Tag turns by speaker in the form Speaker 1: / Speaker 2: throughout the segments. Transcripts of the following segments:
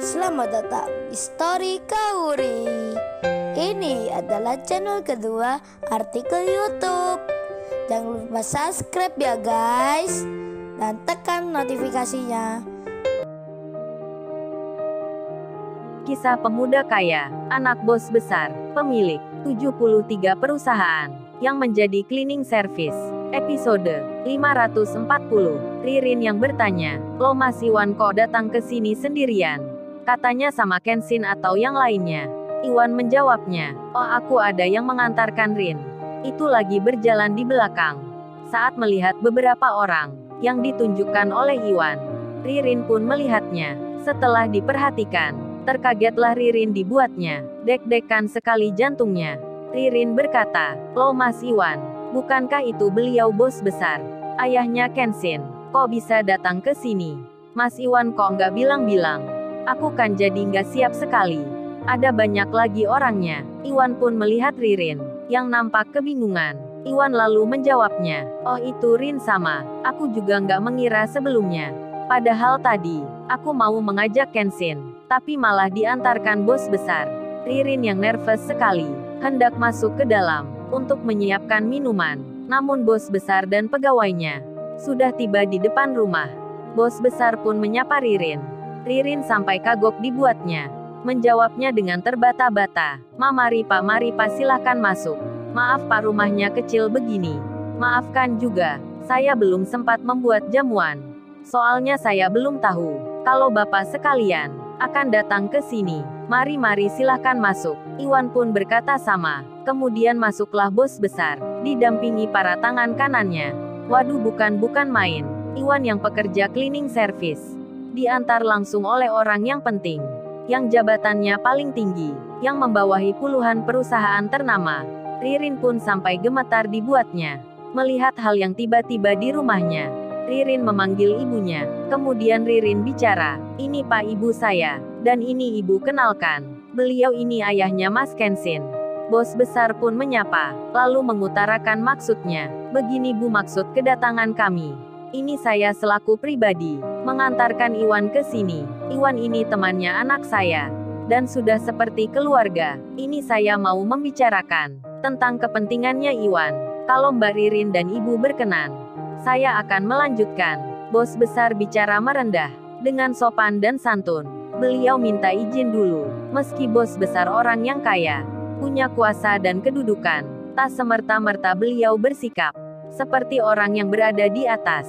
Speaker 1: Selamat datang di Story Kauri. Ini adalah channel kedua artikel YouTube. Jangan lupa subscribe ya guys, dan tekan notifikasinya.
Speaker 2: Kisah pemuda kaya, anak bos besar, pemilik 73 perusahaan, yang menjadi cleaning service. Episode 540. Ririn yang bertanya, "Lo Mas Iwan kok datang ke sini sendirian?" Katanya sama Kenshin atau yang lainnya. Iwan menjawabnya, "Oh aku ada yang mengantarkan Rin. Itu lagi berjalan di belakang." Saat melihat beberapa orang yang ditunjukkan oleh Iwan, Ririn pun melihatnya. Setelah diperhatikan, terkagetlah Ririn dibuatnya. Deg-degan sekali jantungnya. Ririn berkata, "Lo Mas Iwan, bukankah itu beliau bos besar? Ayahnya Kenshin. Kok bisa datang ke sini?" "Mas Iwan kok nggak bilang-bilang? Aku kan jadi nggak siap sekali. Ada banyak lagi orangnya." Iwan pun melihat Ririn, yang nampak kebingungan. Iwan lalu menjawabnya, "Oh itu Rin sama. Aku juga nggak mengira sebelumnya. Padahal tadi, aku mau mengajak Kenshin, tapi malah diantarkan bos besar." Ririn yang nervous sekali, hendak masuk ke dalam, untuk menyiapkan minuman. Namun bos besar dan pegawainya, sudah tiba di depan rumah. Bos besar pun menyapa Ririn. Ririn sampai kagok dibuatnya. Menjawabnya dengan terbata-bata, mari pak silahkan masuk. Maaf pak rumahnya kecil begini. Maafkan juga, saya belum sempat membuat jamuan. Soalnya saya belum tahu, kalau bapak sekalian, akan datang ke sini. Mari silahkan masuk." Iwan pun berkata sama. Kemudian masuklah bos besar, didampingi para tangan kanannya. Waduh bukan main. Iwan yang pekerja cleaning service, diantar langsung oleh orang yang penting, yang jabatannya paling tinggi, yang membawahi puluhan perusahaan ternama. Ririn pun sampai gemetar dibuatnya, melihat hal yang tiba-tiba di rumahnya. Ririn memanggil ibunya, kemudian Ririn bicara, "Ini pak ibu saya, dan ini ibu kenalkan. Beliau ini ayahnya Mas Kenshin." Bos besar pun menyapa, lalu mengutarakan maksudnya. "Begini bu maksud kedatangan kami. Ini saya selaku pribadi, mengantarkan Iwan ke sini. Iwan ini temannya anak saya, dan sudah seperti keluarga. Ini saya mau membicarakan tentang kepentingannya Iwan. Kalau Mbak Ririn dan Ibu berkenan, saya akan melanjutkan." Bos besar bicara merendah, dengan sopan dan santun. Beliau minta izin dulu. Meski bos besar orang yang kaya, punya kuasa dan kedudukan, tak semerta-merta beliau bersikap seperti orang yang berada di atas.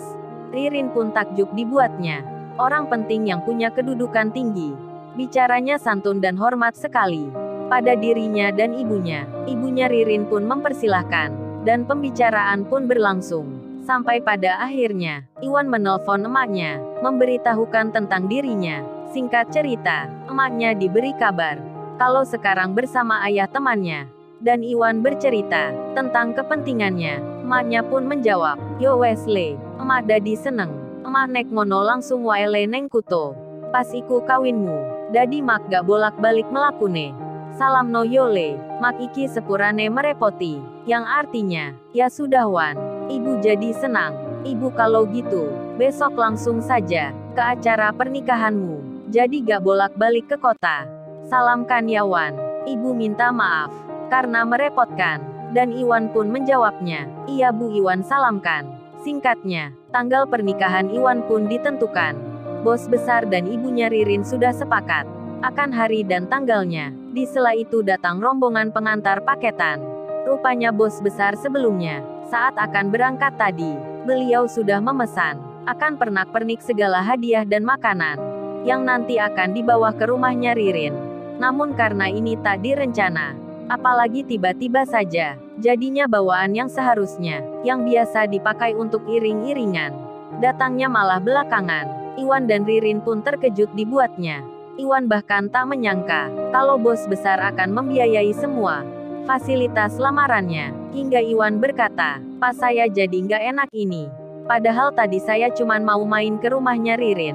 Speaker 2: Ririn pun takjub dibuatnya. Orang penting yang punya kedudukan tinggi, bicaranya santun dan hormat sekali pada dirinya dan ibunya. Ibunya Ririn pun mempersilahkan, dan pembicaraan pun berlangsung. Sampai pada akhirnya, Iwan menelpon emaknya, memberitahukan tentang dirinya. Singkat cerita, emaknya diberi kabar kalau sekarang bersama ayah temannya. Dan Iwan bercerita tentang kepentingannya. Emaknya pun menjawab, "Yo Wesley, emak dadi seneng. Emak nek ngono langsung wae neng kuto. Pas iku kawinmu, dadi mak gak bolak-balik melakune. Salam no yole, mak iki sepurane merepoti." Yang artinya, "Ya sudah Wan, ibu jadi senang. Ibu kalau gitu, besok langsung saja ke acara pernikahanmu. Jadi gak bolak-balik ke kota. Salamkan ya Wan, ibu minta maaf karena merepotkan." Dan Iwan pun menjawabnya, "Iya Bu Iwan salamkan." Singkatnya, tanggal pernikahan Iwan pun ditentukan. Bos besar dan ibunya Ririn sudah sepakat akan hari dan tanggalnya. Di sela itu datang rombongan pengantar paketan. Rupanya bos besar sebelumnya, saat akan berangkat tadi, beliau sudah memesan akan pernak-pernik segala hadiah dan makanan yang nanti akan dibawa ke rumahnya Ririn. Namun karena ini tak direncana, apalagi tiba-tiba saja, jadinya bawaan yang seharusnya, yang biasa dipakai untuk iring-iringan, datangnya malah belakangan. Iwan dan Ririn pun terkejut dibuatnya. Iwan bahkan tak menyangka, kalau bos besar akan membiayai semua fasilitas lamarannya. Hingga Iwan berkata, "Pas saya jadi nggak enak ini. Padahal tadi saya cuman mau main ke rumahnya Ririn.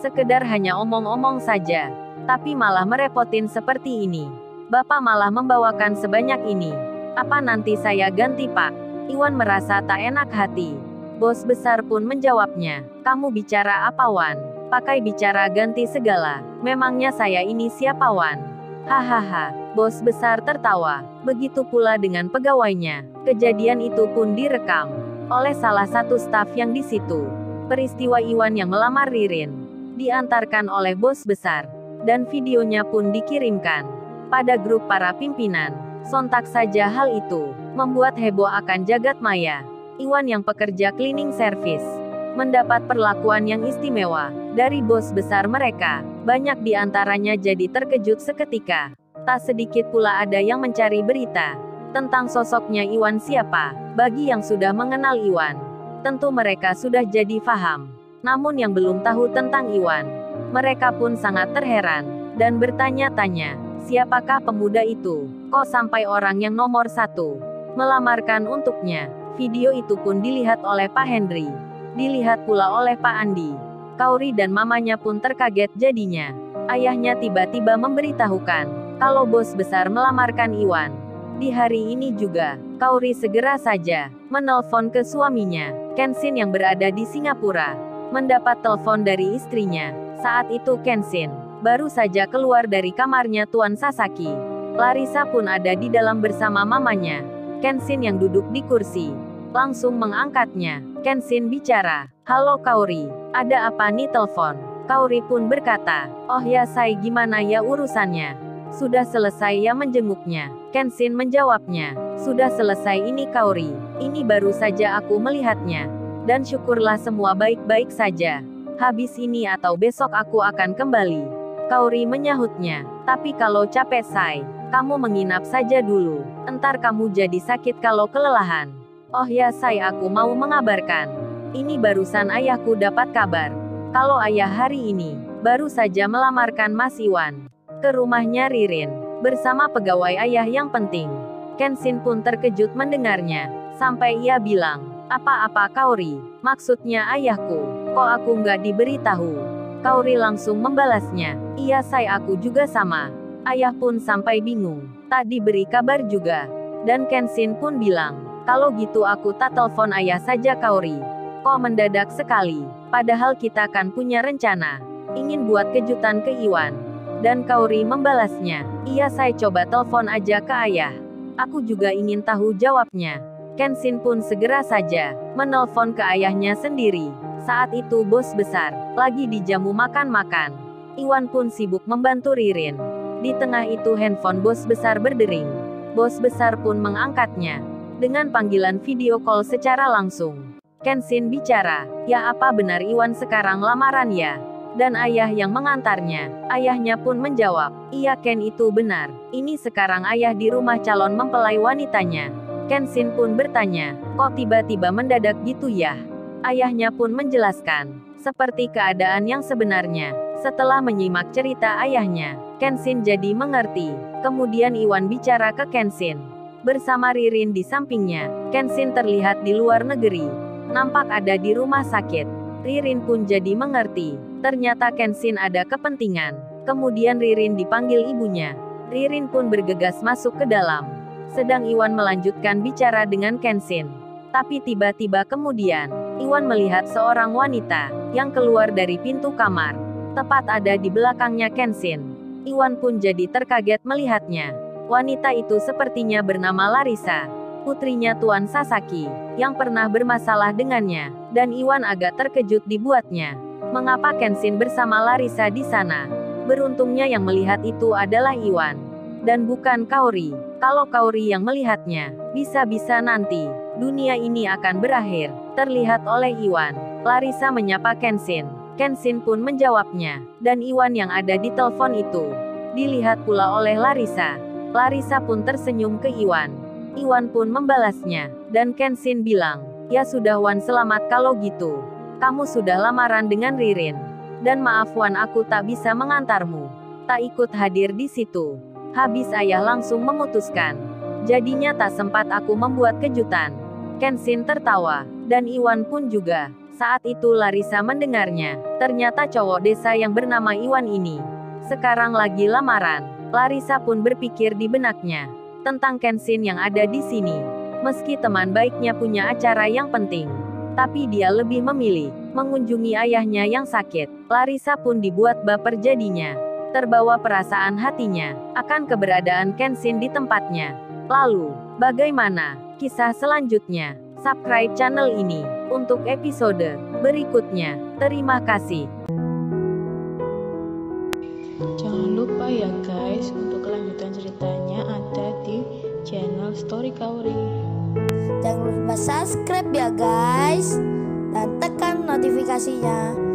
Speaker 2: Sekedar hanya omong-omong saja. Tapi malah merepotin seperti ini. Bapak malah membawakan sebanyak ini. Apa nanti saya ganti pak?" Iwan merasa tak enak hati. Bos besar pun menjawabnya, "Kamu bicara apa Wan? Pakai bicara ganti segala. Memangnya saya ini siapa, Wan? Hahaha. Bos besar tertawa. Begitu pula dengan pegawainya. Kejadian itu pun direkam oleh salah satu staf yang di situ. Peristiwa Iwan yang melamar Ririn diantarkan oleh bos besar, dan videonya pun dikirimkan pada grup para pimpinan. Sontak saja hal itu membuat heboh akan jagat maya. Iwan yang pekerja cleaning service mendapat perlakuan yang istimewa dari bos besar mereka. Banyak di antaranya jadi terkejut seketika. Tak sedikit pula ada yang mencari berita tentang sosoknya Iwan siapa. Bagi yang sudah mengenal Iwan, tentu mereka sudah jadi paham. Namun yang belum tahu tentang Iwan, mereka pun sangat terheran dan bertanya-tanya, siapakah pemuda itu? Kok sampai orang yang nomor 1 melamarkan untuknya? Video itu pun dilihat oleh Pak Henry, dilihat pula oleh Pak Andi. Kauri dan mamanya pun terkaget jadinya. Ayahnya tiba-tiba memberitahukan kalau bos besar melamarkan Iwan. Di hari ini juga, Kauri segera saja menelpon ke suaminya, Kenshin yang berada di Singapura. Mendapat telepon dari istrinya. Saat itu Kenshin baru saja keluar dari kamarnya Tuan Sasaki. Larissa pun ada di dalam bersama mamanya. Kenshin yang duduk di kursi langsung mengangkatnya. Kenshin bicara, "Halo Kauri, ada apa nih telepon?" Kauri pun berkata, "Oh ya Sai, gimana ya urusannya? Sudah selesai ya menjenguknya?" Kenshin menjawabnya, "Sudah selesai ini Kauri. Ini baru saja aku melihatnya. Dan syukurlah semua baik-baik saja. Habis ini atau besok aku akan kembali." Kauri menyahutnya, "Tapi kalau capek Sai, kamu menginap saja dulu. Entar kamu jadi sakit kalau kelelahan." "Oh ya Sai, aku mau mengabarkan. Ini barusan ayahku dapat kabar. Kalau ayah hari ini baru saja melamarkan Mas Iwan ke rumahnya Ririn bersama pegawai ayah yang penting." Kenshin pun terkejut mendengarnya, sampai ia bilang, "Apa-apa Kauri? Maksudnya ayahku? Kok aku nggak diberitahu?" Kauri langsung membalasnya, "Iya Sai, aku juga sama. Ayah pun sampai bingung. Tak diberi kabar juga." Dan Kenshin pun bilang, "Kalau gitu aku tak telepon ayah saja Kauri. Kok mendadak sekali? Padahal kita kan punya rencana. Ingin buat kejutan ke Iwan." Dan Kauri membalasnya, "Iya Sai, coba telepon aja ke ayah. Aku juga ingin tahu jawabnya." Kenshin pun segera saja menelpon ke ayahnya sendiri. Saat itu bos besar lagi di jamu makan-makan. Iwan pun sibuk membantu Ririn. Di tengah itu handphone bos besar berdering. Bos besar pun mengangkatnya dengan panggilan video call secara langsung. Kenshin bicara, "Ya apa benar Iwan sekarang lamaran ya?" Dan ayah yang mengantarnya. Ayahnya pun menjawab, "Iya Ken, itu benar. Ini sekarang ayah di rumah calon mempelai wanitanya." Kenshin pun bertanya, "Kok tiba-tiba mendadak gitu ya?" Ayahnya pun menjelaskan, seperti keadaan yang sebenarnya. Setelah menyimak cerita ayahnya, Kenshin jadi mengerti. Kemudian Iwan bicara ke Kenshin. Bersama Ririn di sampingnya, Kenshin terlihat di luar negeri. Nampak ada di rumah sakit. Ririn pun jadi mengerti. Ternyata Kenshin ada kepentingan. Kemudian Ririn dipanggil ibunya. Ririn pun bergegas masuk ke dalam. Sedang Iwan melanjutkan bicara dengan Kenshin. Tapi tiba-tiba kemudian, Iwan melihat seorang wanita yang keluar dari pintu kamar. Tepat ada di belakangnya Kenshin. Iwan pun jadi terkaget melihatnya. Wanita itu sepertinya bernama Larissa, putrinya Tuan Sasaki, yang pernah bermasalah dengannya. Dan Iwan agak terkejut dibuatnya. Mengapa Kenshin bersama Larissa di sana? Beruntungnya yang melihat itu adalah Iwan, dan bukan Kauri. Kalau Kauri yang melihatnya, bisa-bisa nanti dunia ini akan berakhir. Terlihat oleh Iwan. Larissa menyapa Kenshin. Kenshin pun menjawabnya. Dan Iwan yang ada di telepon itu dilihat pula oleh Larissa. Larissa pun tersenyum ke Iwan. Iwan pun membalasnya. Dan Kenshin bilang, "Ya sudah Wan, selamat kalau gitu. Kamu sudah lamaran dengan Ririn. Dan maaf Wan, aku tak bisa mengantarmu. Tak ikut hadir di situ." Habis ayah langsung memutuskan. Jadinya tak sempat aku membuat kejutan. Kenshin tertawa. Dan Iwan pun juga. Saat itu Larissa mendengarnya. Ternyata cowok desa yang bernama Iwan ini sekarang lagi lamaran. Larissa pun berpikir di benaknya tentang Kenshin yang ada di sini. Meski teman baiknya punya acara yang penting, tapi dia lebih memilih mengunjungi ayahnya yang sakit. Larissa pun dibuat baper jadinya. Terbawa perasaan hatinya akan keberadaan Kenshin di tempatnya. Lalu, bagaimana kisah selanjutnya? Subscribe channel ini untuk episode berikutnya. Terima kasih.
Speaker 3: Jangan lupa ya guys, untuk kelanjutan ceritanya ada di channel Story Kauri.
Speaker 1: Jangan lupa subscribe ya guys, dan tekan notifikasinya